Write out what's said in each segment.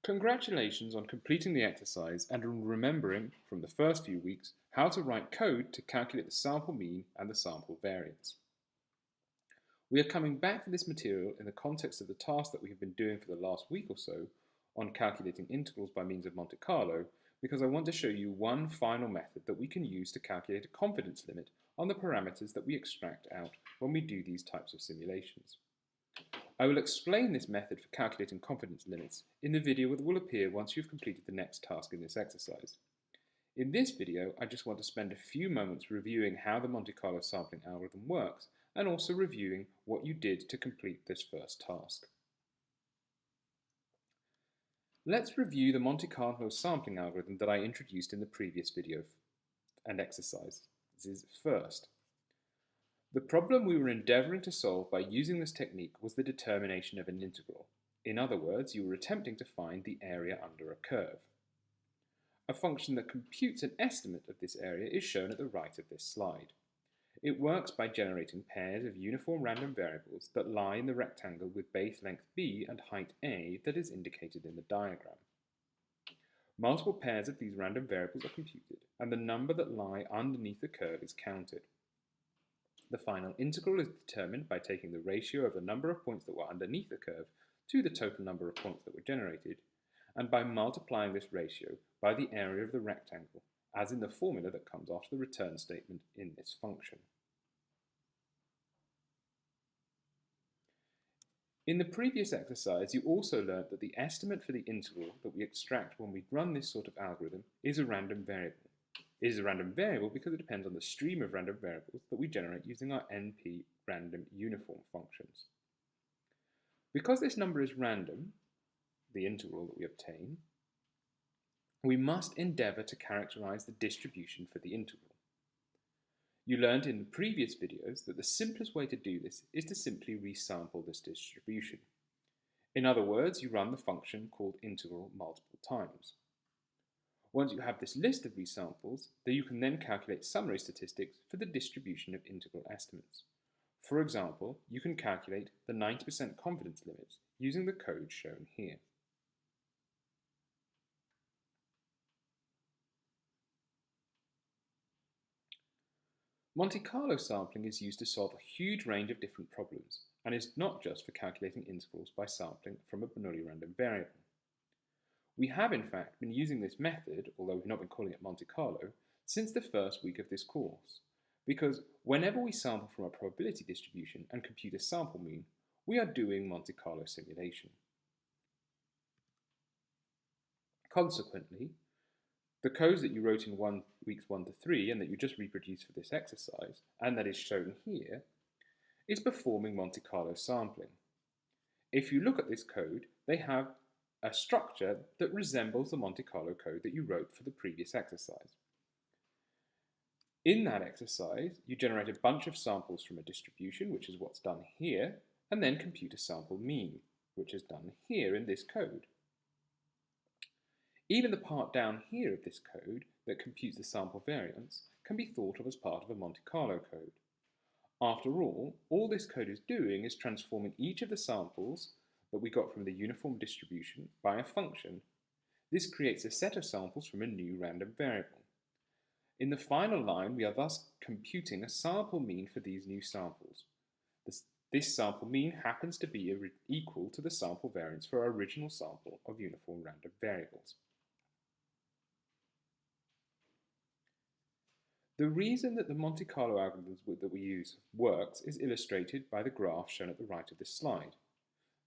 Congratulations on completing the exercise and on remembering from the first few weeks how to write code to calculate the sample mean and the sample variance. We are coming back to this material in the context of the task that we have been doing for the last week or so on calculating integrals by means of Monte Carlo, because I want to show you one final method that we can use to calculate a confidence limit on the parameters that we extract out when we do these types of simulations. I will explain this method for calculating confidence limits in the video that will appear once you've completed the next task in this exercise. In this video, I just want to spend a few moments reviewing how the Monte Carlo sampling algorithm works and also reviewing what you did to complete this first task. Let's review the Monte Carlo sampling algorithm that I introduced in the previous video and exercise. This is first. The problem we were endeavouring to solve by using this technique was the determination of an integral. In other words, you were attempting to find the area under a curve. A function that computes an estimate of this area is shown at the right of this slide. It works by generating pairs of uniform random variables that lie in the rectangle with base length b and height a that is indicated in the diagram. Multiple pairs of these random variables are computed, and the number that lie underneath the curve is counted. The final integral is determined by taking the ratio of the number of points that were underneath the curve to the total number of points that were generated, and by multiplying this ratio by the area of the rectangle, as in the formula that comes after the return statement in this function. In the previous exercise, you also learned that the estimate for the integral that we extract when we run this sort of algorithm is a random variable. It is a random variable because it depends on the stream of random variables that we generate using our NP random uniform functions. Because this number is random, the integral that we obtain, we must endeavour to characterize the distribution for the integral. You learned in the previous videos that the simplest way to do this is to simply resample this distribution. In other words, you run the function called integral multiple times. Once you have this list of resamples, you can then calculate summary statistics for the distribution of integral estimates. For example, you can calculate the 90% confidence limits using the code shown here. Monte Carlo sampling is used to solve a huge range of different problems and is not just for calculating integrals by sampling from a Bernoulli random variable. We have in fact been using this method, although we've not been calling it Monte Carlo, since the first week of this course, because whenever we sample from a probability distribution and compute a sample mean, we are doing Monte Carlo simulation. Consequently, the codes that you wrote in weeks 1 to 3 and that you just reproduced for this exercise, and that is shown here, is performing Monte Carlo sampling. If you look at this code, they have a structure that resembles the Monte Carlo code that you wrote for the previous exercise. In that exercise, you generate a bunch of samples from a distribution, which is what's done here, and then compute a sample mean, which is done here in this code. Even the part down here of this code that computes the sample variance can be thought of as part of a Monte Carlo code. After all this code is doing is transforming each of the samples that we got from the uniform distribution by a function. This creates a set of samples from a new random variable. In the final line, we are thus computing a sample mean for these new samples. This sample mean happens to be equal to the sample variance for our original sample of uniform random variables. The reason that the Monte Carlo algorithms that we use works is illustrated by the graph shown at the right of this slide,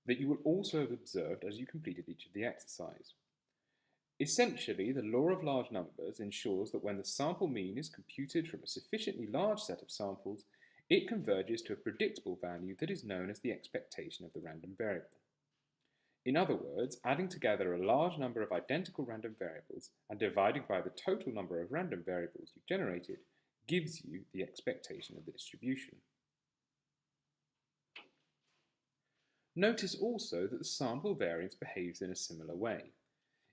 that you will also have observed as you completed each of the exercise. Essentially, the law of large numbers ensures that when the sample mean is computed from a sufficiently large set of samples, it converges to a predictable value that is known as the expectation of the random variable. In other words, adding together a large number of identical random variables and dividing by the total number of random variables you generated gives you the expectation of the distribution. Notice also that the sample variance behaves in a similar way.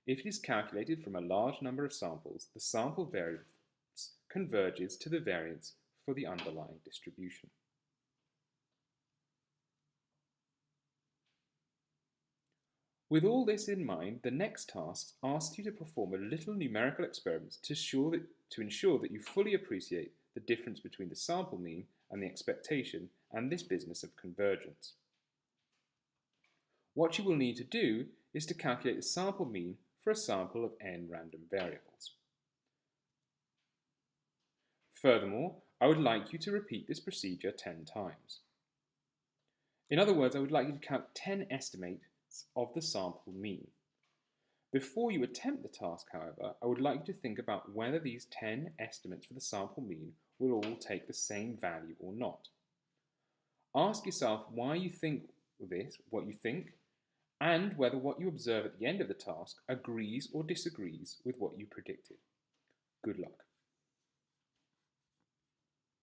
If it is calculated from a large number of samples, the sample variance converges to the variance for the underlying distribution. With all this in mind, the next task asks you to perform a little numerical experiment to ensure that you fully appreciate the difference between the sample mean and the expectation and this business of convergence. What you will need to do is to calculate the sample mean for a sample of n random variables. Furthermore, I would like you to repeat this procedure 10 times. In other words, I would like you to count 10 estimates of the sample mean. Before you attempt the task, however, I would like you to think about whether these 10 estimates for the sample mean will all take the same value or not. Ask yourself why you think what you think, and whether what you observe at the end of the task agrees or disagrees with what you predicted. Good luck.